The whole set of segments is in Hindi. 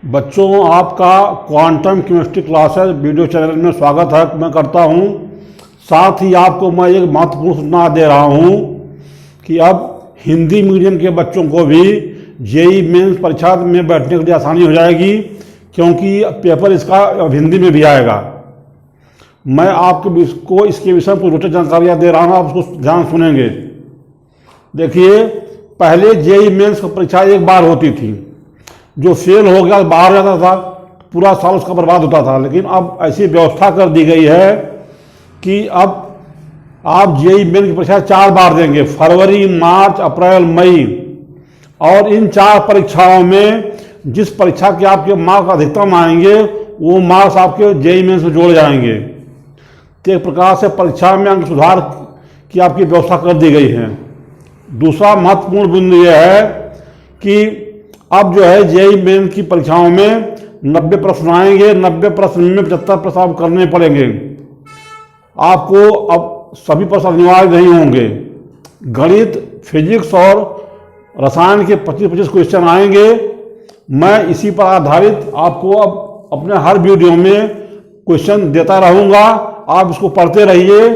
बच्चों, आपका quantum chemistry classes video channel में स्वागत है मैं करता हूं। साथ ही आपको मैं एक महत्वपूर्ण सूचना दे रहा हूं कि अब हिंदी मीडियम के बच्चों को भी जेईई मेंस परीक्षा में बैठने के लिए आसानी हो जाएगी, क्योंकि पेपर इसका अब हिंदी में भी आएगा। मैं आपको इसके विषय में रोचक जानकारियाँ दे रहा हूँ, आप उसको ध्यान सुनेंगे। देखिए, पहले जेईई मेंस की परीक्षा एक बार होती थी, जो फेल हो गया बाहर जाता था, पूरा साल उसका बर्बाद होता था। लेकिन अब ऐसी व्यवस्था कर दी गई है कि अब आप जेईई मेन की परीक्षा 4 बार देंगे, फरवरी, मार्च, अप्रैल, मई। और इन 4 परीक्षाओं में जिस परीक्षा के आपके मार्क्स अधिकतम आएंगे वो मार्क्स आपके जेईई मेंस में जोड़े जाएंगे। तो एक प्रकार से परीक्षा में अंक सुधार की आपकी व्यवस्था कर दी गई है। दूसरा महत्वपूर्ण बिंदु यह है कि अब जो है जेईई मेन की परीक्षाओं में 90 प्रश्न आएंगे। 90 प्रश्न में 75 प्रश्न आप करने पड़ेंगे आपको। अब सभी प्रश्न अनिवार्य नहीं होंगे। गणित, फिजिक्स और रसायन के 25-25 क्वेश्चन आएंगे। मैं इसी पर आधारित आपको अब अपने हर वीडियो में क्वेश्चन देता रहूँगा। आप इसको पढ़ते रहिए,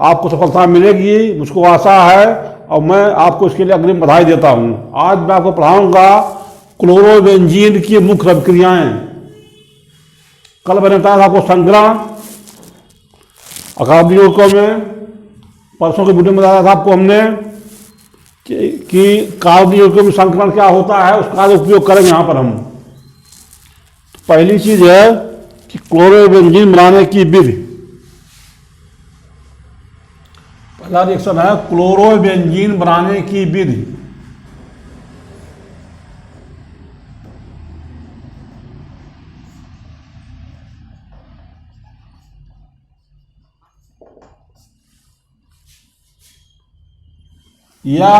आपको सफलता मिलेगी, मुझको आशा है। और मैं आपको इसके लिए अग्रिम बधाई देता हूं। आज मैं आपको पढ़ाऊंगा क्लोरोबेंजीन की मुख्य अभिक्रियाएं। कल मैंने बताया था आपको संकरण अकादमी में, परसों के वीडियो में बताया था आपको हमने कि कार्बनिक में संकरण क्या होता है, उसका उपयोग करेंगे यहाँ पर हम। तो पहली चीज है कि क्लोरोबेंजीन बनाने की विधि। पहला रिएक्शन है क्लोरोबेंजीन बनाने की विधि। या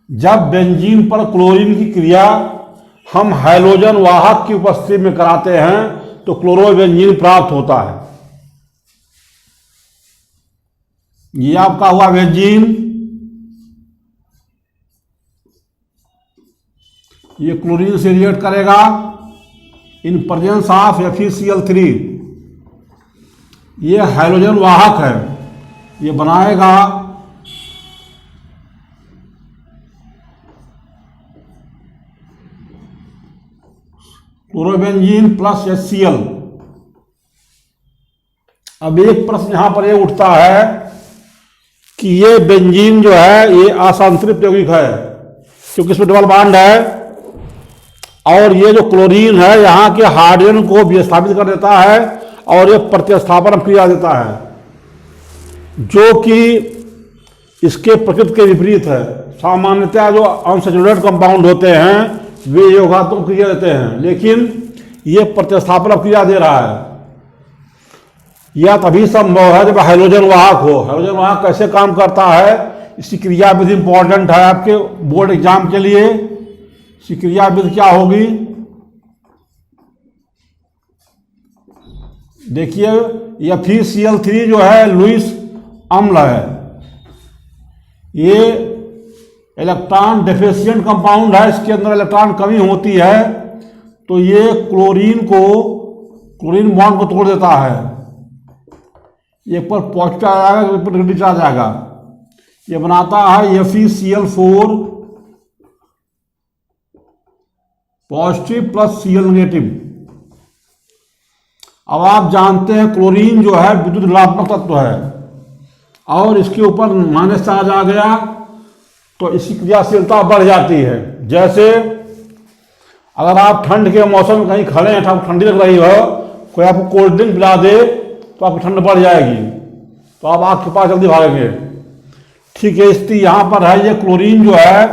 जब बेंजीन पर क्लोरीन की क्रिया हम हाइड्रोजन वाहक की उपस्थिति में कराते हैं तो क्लोरोबेंजीन प्राप्त होता है। ये आपका हुआ बेंजीन, ये क्लोरीन से रिएक्ट करेगा इन प्रेजेंस ऑफ FeCl3। ये हाइड्रोजन वाहक है, ये बनाएगा क्लोरोबेंजीन प्लस HCl। अब एक प्रश्न यहां पर ये उठता है कि ये बेंजीन जो है ये असंतृप्त यौगिक है, क्योंकि इसमें डबल बॉन्ड है। और ये जो क्लोरीन है यहाँ के हाइड्रोजन को विस्थापित कर देता है और ये प्रतिस्थापन क्रिया देता है, जो कि इसके प्रकृति के विपरीत है। सामान्यतः जो अनसैचुरेटेड कंपाउंड होते हैं वे योगात्मक क्रिया देते हैं, लेकिन ये प्रतिस्थापन क्रिया दे रहा है। यह तभी संभव है जब हाइड्रोजन वाहक हो। हाइड्रोजन वाहक कैसे काम करता है, इसकी क्रिया विधि इंपॉर्टेंट है आपके बोर्ड एग्जाम के लिए। इसकी क्रिया विधि क्या होगी, देखिए। यह FeCl3 जो है लुईस अम्ल है, ये इलेक्ट्रॉन डेफिशिएंट कंपाउंड है, इसके अंदर इलेक्ट्रॉन कमी होती है तो ये क्लोरीन बॉन्ड को तोड़ देता है। एक पर पॉजिटिव आ जाएगा, एक पर नेगेटिव आ जाएगा। ये बनाता है FeCl4 positive plus Cl negative. अब आप जानते हैं क्लोरीन जो है विद्युत ऋणात्मक तत्व है और इसके ऊपर माइनस चार्ज आ गया तो इसकी क्रियाशीलता बढ़ जाती है। जैसे अगर आप ठंड के मौसम में कहीं खड़े हैं, आपको ठंडी लग रही हो, कोई आपको कोल्ड ड्रिंक पिला दे तो आपकी ठंड बढ़ जाएगी, तो आप आग के पास जल्दी भागेंगे। ठीक है, स्थिति यहां पर है। ये क्लोरीन जो है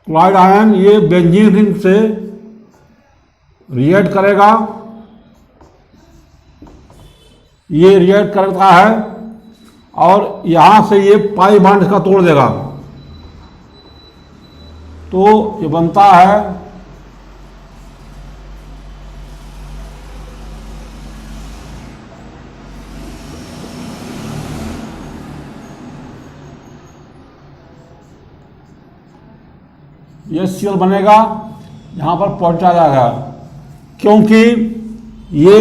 क्लोराइड आयन ये बेंजीन रिंग से रिएक्ट करेगा, ये रिएक्ट करता है और यहां से ये पाई बॉन्ड का तोड़ देगा तो ये बनता है ये Cl बनेगा। यहाँ पर पॉजिटिव आ जाएगा, क्योंकि ये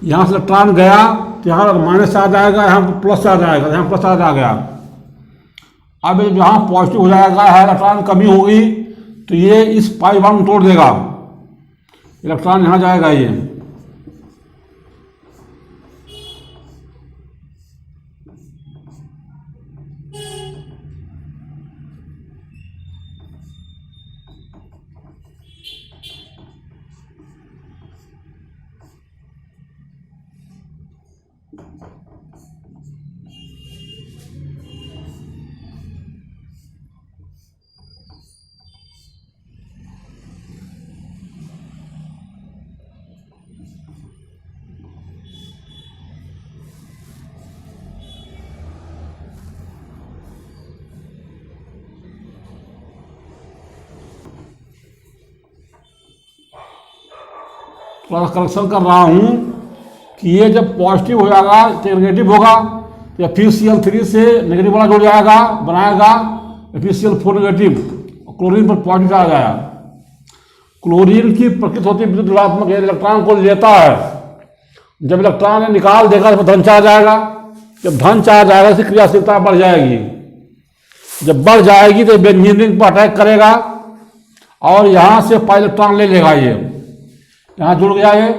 यहाँ से इलेक्ट्रॉन गया तो यहाँ माइनस चार्ज आएगा, यहाँ पर प्लस चार्ज आएगा, यहाँ प्लस चार्ज आ गया। अब जहाँ पॉजिटिव हो जाएगा है, इलेक्ट्रॉन कमी होगी तो ये इस पाई बॉन्ड तोड़ देगा, इलेक्ट्रॉन यहाँ जाएगा ये। थोड़ा करेक्शन कर रहा हूँ कि ये जब पॉजिटिव हो जाएगा तो नेगेटिव होगा, तो फिर Cl3 से नेगेटिव वाला जुड़ जाएगा, बनाएगा, फिर Cl4 नेगेटिव, क्लोरीन पर पॉजिटिव आ जाएगा। क्लोरीन की प्रकृति होती है विद्युत ऋणात्मक, इलेक्ट्रॉन को लेता है, जब इलेक्ट्रॉन निकाल देगा तो धन चार्ज आएगा, जब धन चार्ज आएगा इसकी क्रियाशीलता बढ़ जाएगी, जब बढ़ जाएगी तो बेंजीन पर अटैक करेगा और यहाँ से पाई इलेक्ट्रॉन ले लेगा, ये यहाँ जुड़ गया ये,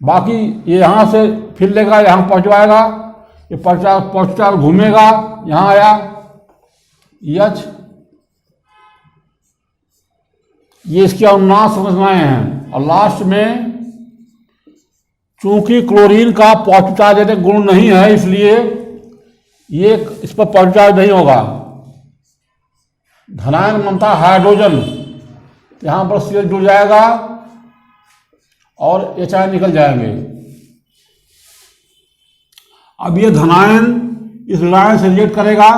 बाकी ये यहाँ से फिर लेगा, यहाँ पहुँचवाएगा, ये पहुँचा घूमेगा, यहाँ आया H, ये इसकी अनुनाद संरचनाएं हैं। और लास्ट में चूंकि क्लोरीन का पॉजिटिव चार्ज गुण नहीं है, इसलिए ये इस पर पॉजिटिव चार्ज नहीं होगा। धनायन बनता हाइड्रोजन, यहाँ पर Cl जुड़ जाएगा और H निकल जाएंगे। अब ये धनायन इस ऋणायन से रिएक्ट करेगा,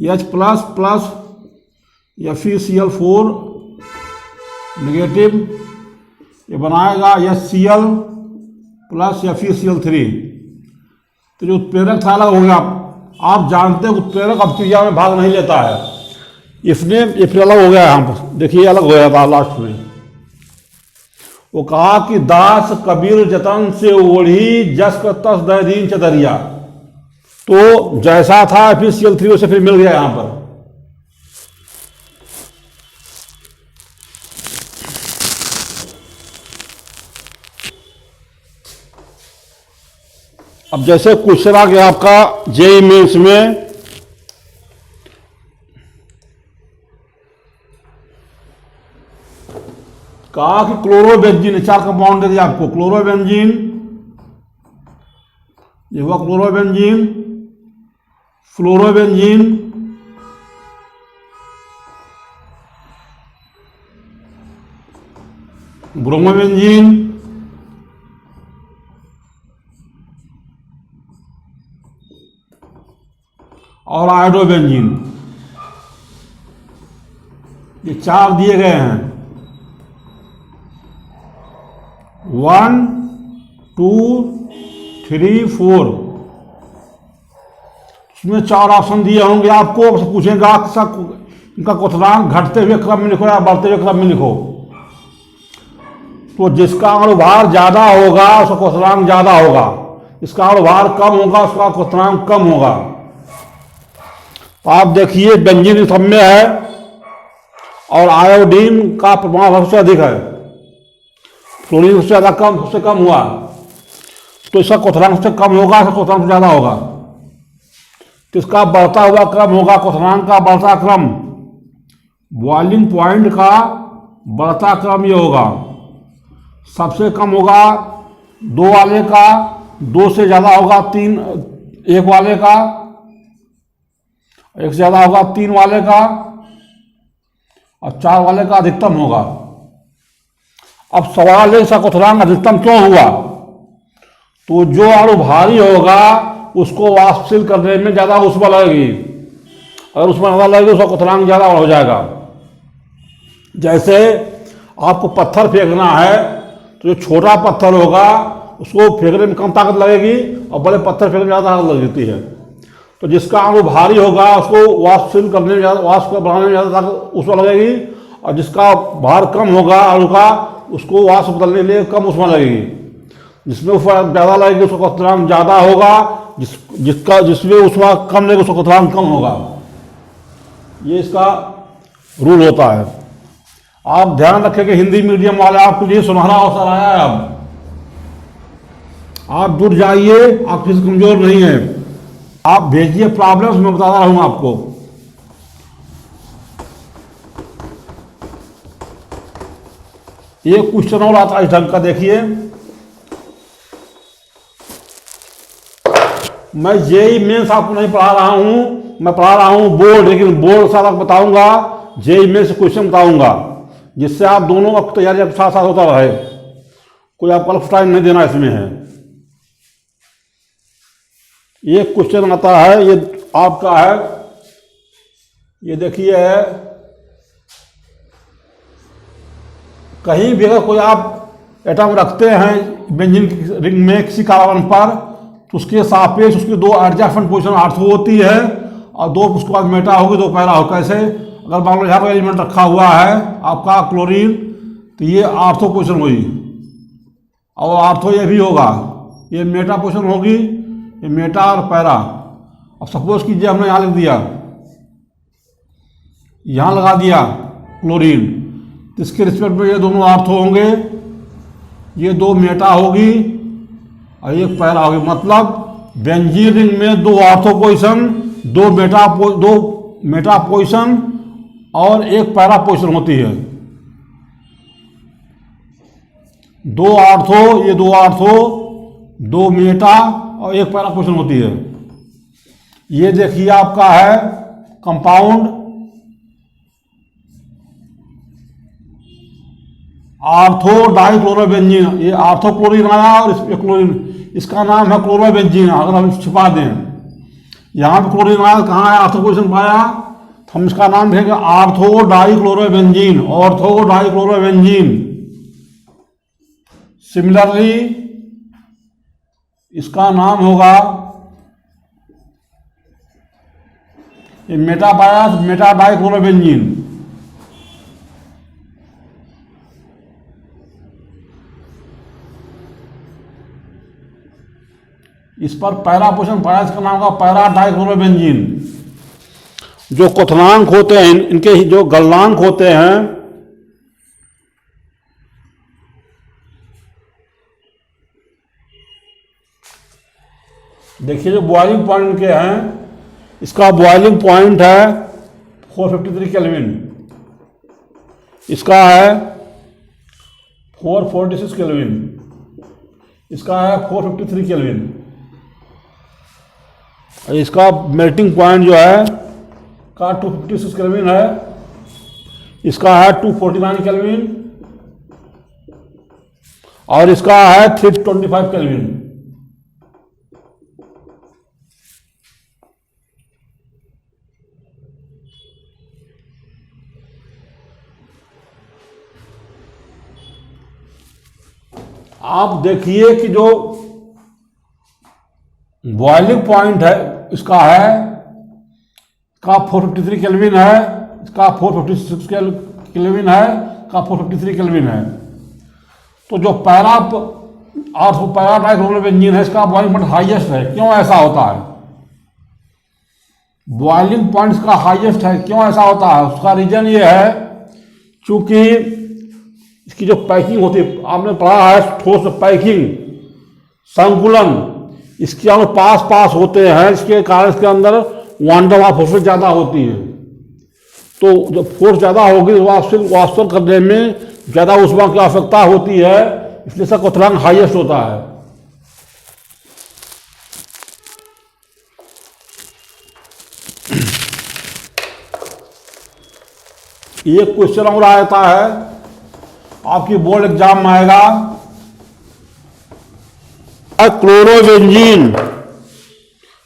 H प्लस प्लस या फिर Cl4 नेगेटिव, ये बनाएगा HCl प्लस या फिर Cl3। तो जो उत्प्रेरक था अलग हो गया। आप जानते हैं उत्प्रेरक अब क्रिया में भाग नहीं लेता है, इसने ये फिर अलग हो गया, यहाँ पर देखिए अलग हो गया था लास्ट में। वो कहा कि दास कबीर जतन से ओढ़ी जस तस दीन चदरिया, तो जैसा था फिर Cl3 से फिर मिल गया यहाँ पर। अब जैसे क्वेश्चन आ गया आपका जेईई मेंस में, कहा कि क्लोरोबेंजीन, 4 कंपाउंड दे दिया आपको, क्लोरोबेंजीन, ये हुआ क्लोरोबेंजीन, फ्लोरोबेंजीन, ब्रोमोबेंजीन, और आयोडोबेंजीन, ये 4 दिए गए हैं। 1 2 3 4, इसमें 4 ऑप्शन दिए होंगे आपको। अब पूछेगा इनका क्वथनांक घटते हुए क्रम में लिखो या बढ़ते हुए क्रम में लिखो, तो जिसका अणुभार ज्यादा होगा उसका क्वथनांक ज्यादा होगा, जिसका अणुभार कम होगा उसका क्वथनांक कम होगा। तो आप देखिए बेंजीन सब में है और आयोडीन का प्रभाव सबसे अधिक है, क्लोरीन सबसे ज़्यादा कम, सबसे कम हुआ, तो इसका क्वथनांक सबसे कम होगा, इसका क्वथनांक ज़्यादा होगा। तो इसका बढ़ता हुआ क्रम होगा, क्वथनांक का बढ़ता क्रम, बॉइलिंग पॉइंट का बढ़ता क्रम ये होगा। सबसे कम होगा 2 वाले का, 2 से ज़्यादा होगा 3, 1 वाले का, 1 से ज़्यादा होगा 3 वाले का, और 4 वाले का अधिकतम होगा। अब सवाल है इसका क्वथनांक अधिकतम क्यों हुआ, तो जो अणु भारी होगा उसको वाष्पशील करने में ज़्यादा ऊष्मा लगेगी, अगर ऊष्मा ज़्यादा लगेगी उसका क्वथनांक ज़्यादा हो जाएगा। जैसे आपको पत्थर फेंकना है तो जो छोटा पत्थर होगा उसको फेंकने में कम ताकत लगेगी और बड़े पत्थर फेंकने में ज़्यादा ताकत लगती है। तो जिसका अणु भारी होगा उसको वाष्प फिल करने में ज़्यादा, वाष्प को बढ़ाने में ज़्यादा ऊष्मा लगेगी, और जिसका भार कम होगा अणु का उसको वाष्प बदलने के लिए कम ऊष्मा लगेगी। जिसमें ऊष्मा ज़्यादा लगेगी उसका क्वथनांक ज़्यादा होगा, जिसमें ऊष्मा कम लगेगी उसका क्वथनांक कम होगा। ये इसका रूल होता है। आप ध्यान रखें कि हिंदी मीडियम वाले आपके लिए सुनहरा अवसर आया है। अब आप जुट जाइए, आप किसी कमजोर नहीं है। आप भेजिए प्रॉब्लम्स, मैं बता रहा हूं आपको। ये क्वेश्चन और आता है इस ढंग का, देखिए। मैं जेई मेंस आपको नहीं पढ़ा रहा हूं, मैं पढ़ा रहा हूं बोर्ड, लेकिन बोर्ड के साथ आपको बताऊंगा, जेई मेंस क्वेश्चन बताऊंगा, जिससे आप दोनों वक्त तैयारी आपके साथ साथ होता रहे। कोई आपको अलग टाइम नहीं देना इसमें है। ये क्वेश्चन आता है, ये आपका है, ये देखिए है, कहीं भी अगर कोई आप एटम रखते हैं बेंजीन की रिंग में किसी कार्बन पर, तो उसके सापेक्ष उसकी दो एडजस्टमेंट पोजीशन ऑर्थो होती है, और दो उसके बाद मेटा होगी, दो पैरा होगा। कैसे? अगर मान लो यहाँ पर एलिमेंट रखा हुआ है आपका क्लोरीन, तो ये ऑर्थो पोजीशन हुई, और ऑर्थो ये भी होगा, ये मेटा पोजीशन होगी, ये मेटा और पैरा। अब सपोज कीजिए हमने यहाँ लिख दिया, यहाँ लगा दिया क्लोरीन, तो इसके रिस्पेक्ट में ये दोनों ऑर्थो होंगे, ये दो मेटा होगी और एक पैरा होगी। मतलब बेंजीन रिंग में दो ऑर्थो पोजीशन, दो मेटा पोजीशन और एक पैरा पोजीशन होती है। दो ऑर्थो, ये दो ऑर्थो, दो मेटा और एक पैरा पोजीशन होती है। ये देखिए आपका है कंपाउंड आर्थो डाइक्लोरोबेंजीन। ये आर्थो क्लोरीन आया और इसमें क्लोरीन, इसका नाम है क्लोरोबेंजीन। अगर हम छिपा दें, यहाँ पे क्लोरीन आया, कहाँ आया? आर्थो पोजीशन पाया, हम इसका नाम देंगे ortho dichlorobenzene, ortho dichlorobenzene. Similarly इसका नाम होगा, ये मेटा पाया, मेटा डाइक्लोरोबेंजीन। इस पर पैरा पोजीशन पाया, इसका नाम होगा पैरा डाइक्लोरोबेंजीन। जो क्वथनांक होते हैं, इनके जो गलनांक होते हैं, देखिए जो बॉइलिंग पॉइंट के हैं, इसका बॉइलिंग पॉइंट है 453 केल्विन, इसका है 446 केल्विन, इसका है 453 केल्विन, इसका मेल्टिंग पॉइंट जो है का 256 केल्विन है, इसका है 249 केल्विन और इसका है 325 केल्विन। आप देखिए कि जो बॉइलिंग पॉइंट है इसका है का 453 केल्विन है, इसका 456 केल्विन है, का 453 केल्विन है। तो जो पैरा डाइक्लोरोबेंजीन है, इसका बॉइलिंग पॉइंट हाईएस्ट है। क्यों ऐसा होता है? बॉइलिंग पॉइंट इसका हाईएस्ट है, क्यों ऐसा होता है? उसका रीजन ये है, चूंकि इसकी जो पैकिंग होती है, आपने पढ़ा है ठोस पैकिंग, संकुलन, इसके अंदर पास होते हैं, इसके कारण इसके अंदर क्वांटम ऑफ फोर्स ज़्यादा होती है। तो जब फोर्स ज़्यादा होगी तो वाष्पन करने में ज़्यादा ऊष्मा की आवश्यकता होती है, इसलिए इसका क्वथनांक हाईएस्ट होता है। ये क्वेश्चन और आता है आपकी बोर्ड एग्जाम में आएगा, क्लोरोबेंजीन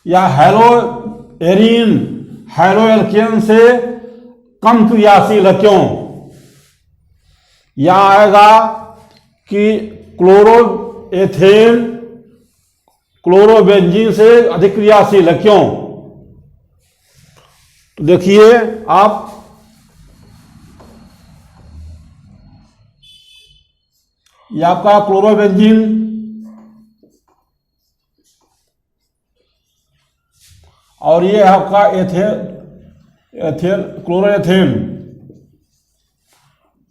या हेलोएरीन हेलोएल्केन से कम क्रियाशील है, क्यों? यहां आएगा कि क्लोरोएथेन क्लोरोबेंजीन से अधिक क्रियाशील है, क्यों? तो देखिए आप ये आपका क्लोरोबेंजीन और ये आपका एथेल क्लोरोएथेन,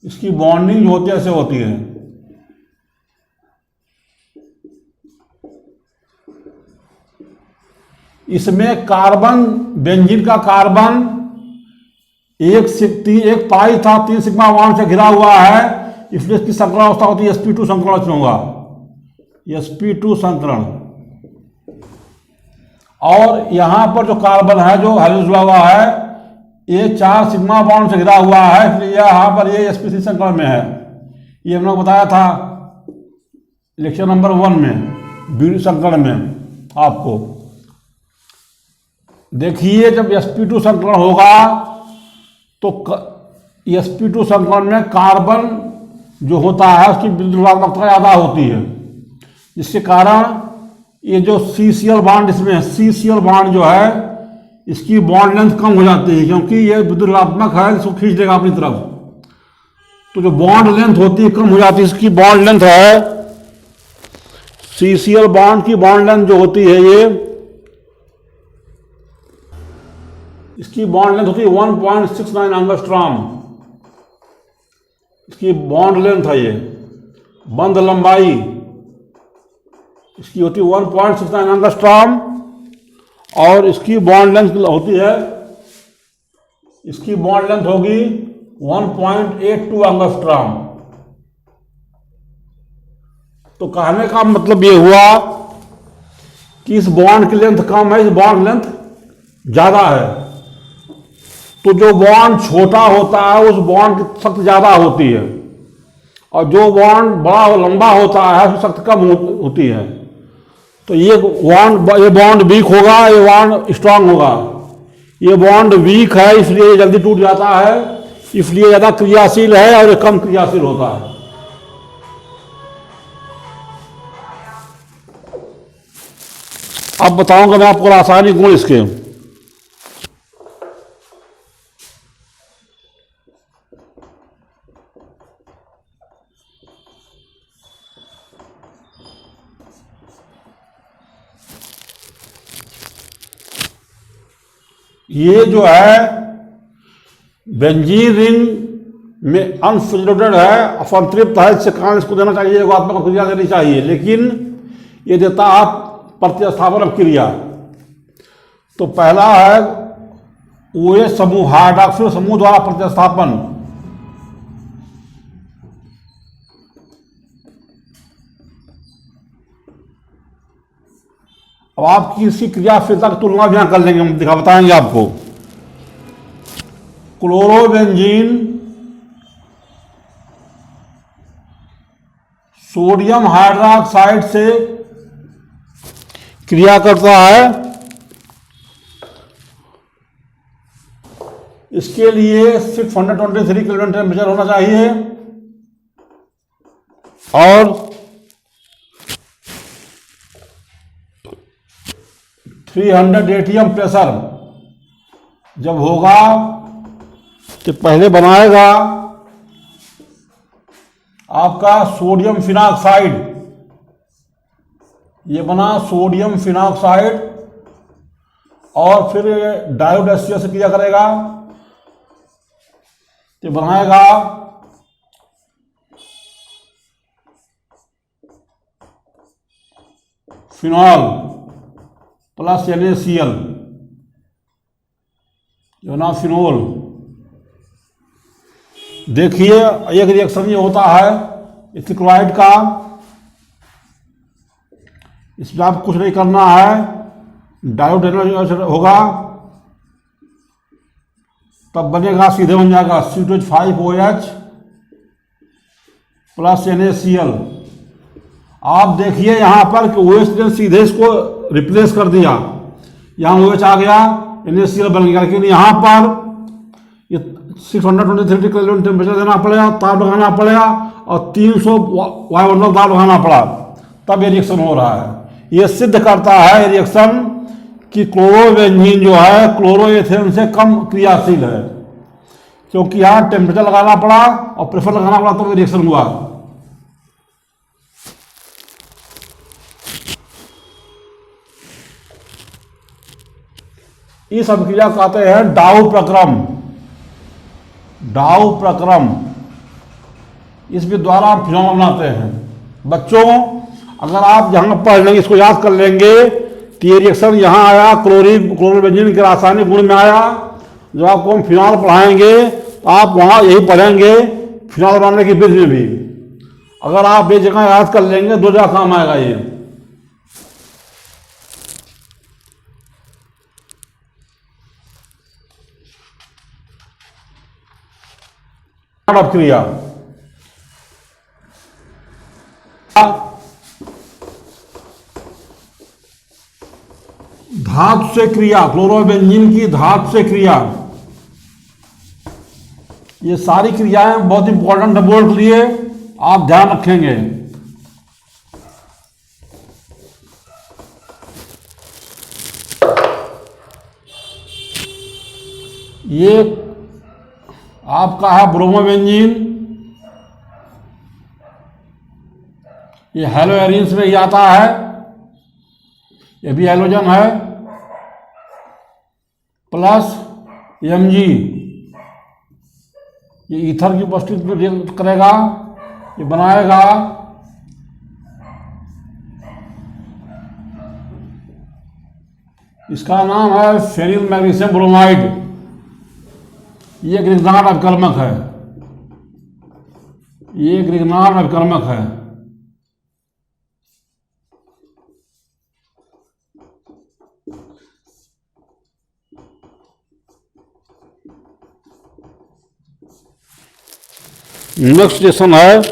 इसकी बॉन्डिंग जो होती है ऐसे होती है। इसमें कार्बन, बेंजीन का कार्बन एक पाई था 3 सिग्मा बॉन्ड से घिरा हुआ है, इसलिए इसकी संकरण अवस्था होती है sp2 संकरण में होगा, sp2 संकरण। और यहां पर जो कार्बन है जो हाइड्रोजन जुड़ा हुआ है ये 4 सिग्मा बॉन्ड से घिरा हुआ है, इसलिए यहां पर ये sp3 संकरण में है। ये हम लोग बताया था लेक्चर नंबर 1 में बीड़ी संकरण में आपको। देखिए जब sp2 संकरण होगा तो sp2 संकरण में कार्बन जो होता है उसकी विद्युत ऋणात्मकता ज़्यादा होती है, जिसके कारण ये जो CCl बॉन्ड इसमें है, CCl बॉन्ड जो है इसकी बॉन्ड लेंथ कम हो जाती है, क्योंकि ये विद्युत ऋणात्मक है, इसको खींच देगा अपनी तरफ। तो जो बॉन्ड लेंथ होती है कम हो जाती है। इसकी बॉन्ड लेंथ है CCl बॉन्ड की बॉन्ड लेंथ जो होती है ये, इसकी बॉन्ड लेंथ होती है 1.69 एंगस्ट्रॉम। इसकी बॉन्ड लेंथ है ये, बंध लंबाई इसकी होती है 1.69 एंगस्ट्रॉम और इसकी बॉन्ड लेंथ होती है, इसकी बॉन्ड लेंथ होगी 1.82 एंगस्ट्रॉम। तो कहने का मतलब ये हुआ कि इस बॉन्ड की लेंथ कम है, इस बॉन्ड लेंथ ज्यादा है। तो जो बॉन्ड छोटा होता है उस बॉन्ड की शक्ति ज्यादा होती है, और जो बॉन्ड बड़ा और लंबा होता है उसकी शक्ति कम होती है। तो ये बॉन्ड वीक होगा, ये बॉन्ड स्ट्रांग होगा। ये बॉन्ड वीक है इसलिए ये जल्दी टूट जाता है, इसलिए ज्यादा क्रियाशील है और ये कम क्रियाशील होता है। अब बताऊंगा मैं आपको रासायनिक गुण इसके। ये जो है बेंजीन रिंग में अनफिल्टर्ड है, असंतृप्त है, इससे कारण इसको देना चाहिए, योगात्मक क्रिया देनी चाहिए, लेकिन ये देता आप प्रतिस्थापन क्रिया। तो पहला है OH समूह, हाइड्रॉक्सिल समूह द्वारा प्रतिस्थापन। अब आप किसी क्रियाशीलता की तुलना भी यहां कर लेंगे, हम बताएंगे आपको। क्लोरोबेंजीन सोडियम हाइड्रोक्साइड से क्रिया करता है, इसके लिए 623 केल्विन टेम्परेचर होना चाहिए और 300 atm प्रेशर जब होगा तो पहले बनाएगा आपका सोडियम फिनॉक्साइड। ये बना सोडियम फिनॉक्साइड और फिर डायोड एस्टर से क्रिया करेगा तो बनाएगा फिनॉल प्लस NaCl, जो ना फिनोल। देखिए एक रिएक्शन ये होता है एथिक्लोराइड का, इसमें आप कुछ नहीं करना है, डायोड होगा तब बनेगा, सीधे बन जाएगा C2H5OH प्लस NaCl। आप देखिए यहां पर कि OH ने सीधे इसको रिप्लेस कर दिया, यहां OH आ गया, NaCl बन गया, लेकिन यहां पर ये 623 केल्विन टेम्परेचर देना पड़ेगा, ताप लगाना पड़ेगा और 300 वायुमंडल दाब लगाना पड़ा, तब ये रिएक्शन हो रहा है। ये सिद्ध करता है रिएक्शन कि क्लोरोबेंजीन जो है क्लोरोएथेन से कम क्रियाशील है, क्योंकि यहाँ टेम्परेचर लगाना पड़ा और प्रेशर लगाना पड़ा तो रिएक्शन हुआ। इस अभिक्रिया को कहते हैं डाउ प्रक्रम। डाउ प्रक्रम, इसके द्वारा हम फिनॉल बनाते हैं। बच्चों, अगर आप यहाँ पढ़ लेंगे, इसको याद कर लेंगे, तो ये रिएक्शन यहाँ आया, क्लोरोबेंजीन के रासायनिक गुण में आया। जब आपको हम फिनॉल पढ़ाएंगे तो आप वहाँ यही पढ़ेंगे फिनॉल बनाने की विधि में भी। अगर आप ये जगह याद कर लेंगे, दो जगह काम आएगा ये। क्रिया धातु से क्रिया, क्लोरोबेंजीन की धातु से क्रिया, ये सारी क्रियाएं बहुत इंपॉर्टेंट है बोर्ड के लिए, आप ध्यान रखेंगे। ये आपका है ब्रोमोबेंजीन, ये हेलोएरिन्स में ही आता है, ये भी हेलोजन है, प्लस Mg, ये ईथर की उपस्थिति में रिएक्ट करेगा, ये बनाएगा इसका नाम है फेनिल मैग्नीशियम ब्रोमाइड। ये ग्रिग्नार्ड अभिकर्मक है, ये ग्रिग्नार्ड अभिकर्मक है। नेक्स्ट रिएक्शन है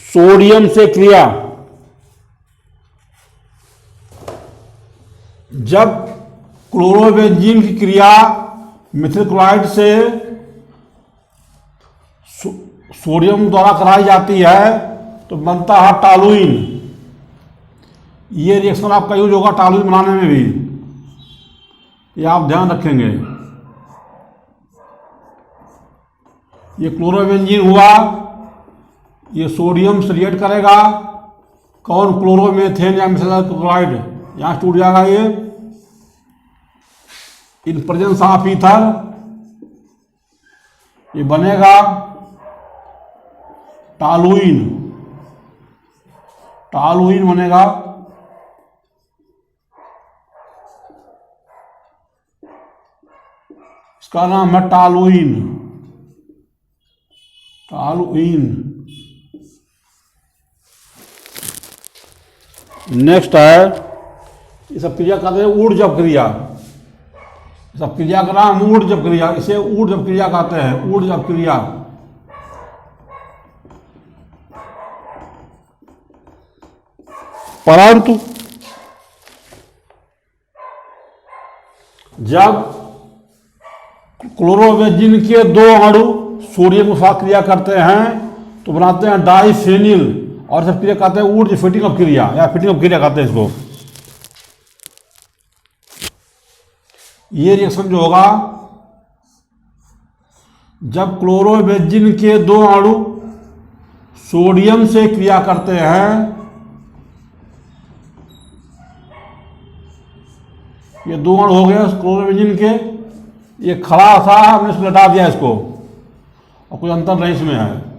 सोडियम से क्रिया। जब क्लोरोबेंजीन की क्रिया मिथिल क्लोराइड से सोडियम द्वारा कराई जाती है तो बनता है टॉलुइन। ये रिएक्शन आपका यूज होगा टॉलुइन बनाने में भी, ये आप ध्यान रखेंगे। ये क्लोरोबेंजीन हुआ, ये सोडियम से रिएक्ट करेगा, कौन, क्लोरोमेथेन या मिथिल क्लोराइड, यहाँ टूट जाएगा ये, इन प्रेजेंस ऑफ ईथर, ये बनेगा टॉलुइन। टॉलुइन बनेगा, इसका नाम है टॉलुइन। टॉलुइन। नेक्स्ट है, ये सब क्रिया कहते हैं ऊर्जव क्रिया। सब क्रिया का नाम ऊर्जव क्रिया, इसे ऊर्जव क्रिया कहते हैं, ऊर्जव क्रिया। परंतु जब क्लोरोबेंजीन के दो अणु सोडियम के साथ क्रिया करते हैं तो बनाते हैं डाइफेनिल, और सब क्रिया कहते हैं ऊर्ज फिटिंग अप क्रिया या फिटिंग अप क्रिया कहते हैं इसको। ये रिएक्शन जो होगा जब क्लोरोबेंजीन के दो अणु सोडियम से क्रिया करते हैं, ये दो अणु हो गए क्लोरोबेंजीन के, ये खड़ा था, हमने इसको लटा दिया इसको, और कोई अंतर नहीं इसमें है।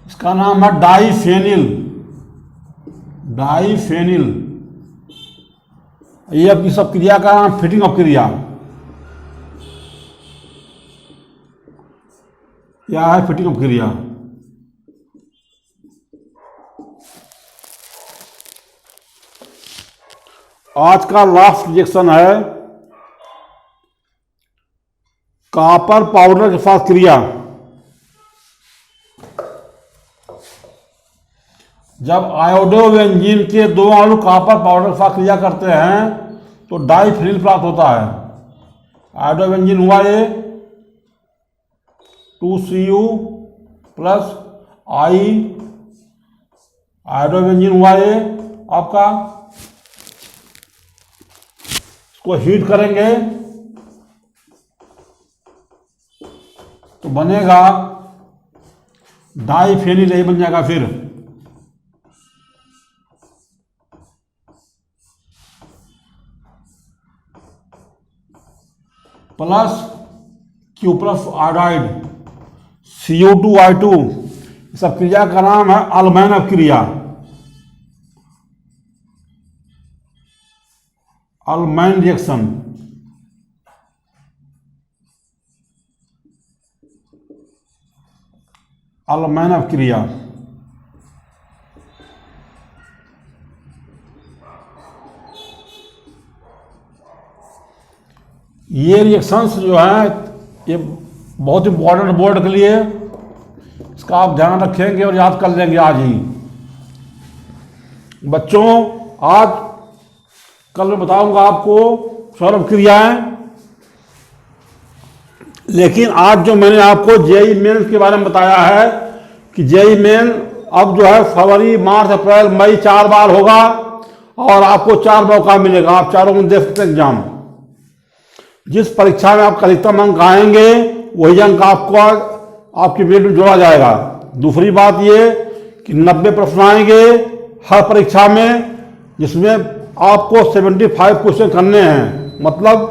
इसका नाम है डाइफेनिल। डाइफेनिल, ये अपनी सब क्रिया का नाम फिटिंग अप क्रिया। क्या है फिटिंग अप क्रिया? आज का लास्ट रिएक्शन है कॉपर पाउडर के साथ क्रिया। जब आयोडोबेंजीन के दो अणु कॉपर पाउडर के साथ क्रिया करते हैं तो डाइफिनिल प्राप्त होता है। आयोडोबेंजीन हुआ ये 2Cu प्लस आई, आयोडोबेंजीन हुआ ये आपका, इसको हीट करेंगे तो बनेगा डाइफेनिल, यही बन जाएगा फिर। Plus Q plus iodide CO2I2, सब क्रिया का नाम है अल्मैन क्रिया, अल्मैन रिएक्शन। अल्मैन क्रिया ये रिएक्शंस जो है ये बहुत इंपॉर्टेंट बोर्ड के लिए, इसका आप ध्यान रखेंगे और याद कर लेंगे आज ही। बच्चों आज कल मैं बताऊंगा आपको सौरभ क्रियाएं, लेकिन आज जो मैंने आपको जेई मेंस के बारे में बताया है कि जेई मेन अब जो है फरवरी मार्च अप्रैल मई 4 बार होगा और आपको 4 मौका मिलेगा, आप चारों में दे सकते हैं एग्जाम। जिस परीक्षा में आपका अधिकतम अंक आएंगे वही अंक आपको आपकी मेरिट में जोड़ा जाएगा। दूसरी बात ये कि 90 प्रश्न आएंगे हर परीक्षा में, जिसमें आपको 75 क्वेश्चन करने हैं, मतलब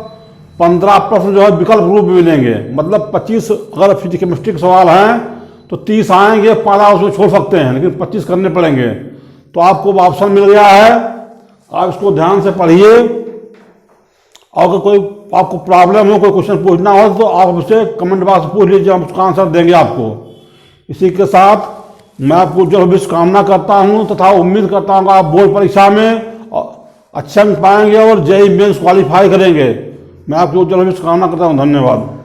15 प्रश्न जो है विकल्प रूप में मिलेंगे, मतलब 25 अगर फिजिक्स केमिस्ट्री के सवाल हैं तो 30 आएंगे, 15 उसमें छोड़ सकते हैं, लेकिन 25 करने पड़ेंगे। तो आपको ऑप्शन मिल गया है, आप इसको ध्यान से पढ़िए। और अगर कोई आपको प्रॉब्लम हो, कोई क्वेश्चन पूछना हो तो आप हमसे कमेंट बॉक्स पूछ लीजिए, हम उसका आंसर देंगे आपको। इसी के साथ मैं आपको जो भी कामना करता हूँ तथा उम्मीद करता हूँ आप बोर्ड परीक्षा में अच्छे अंक पाएंगे और जेईई मेंस क्वालिफाई करेंगे। मैं आपको जो भी कामना करता हूँ। धन्यवाद।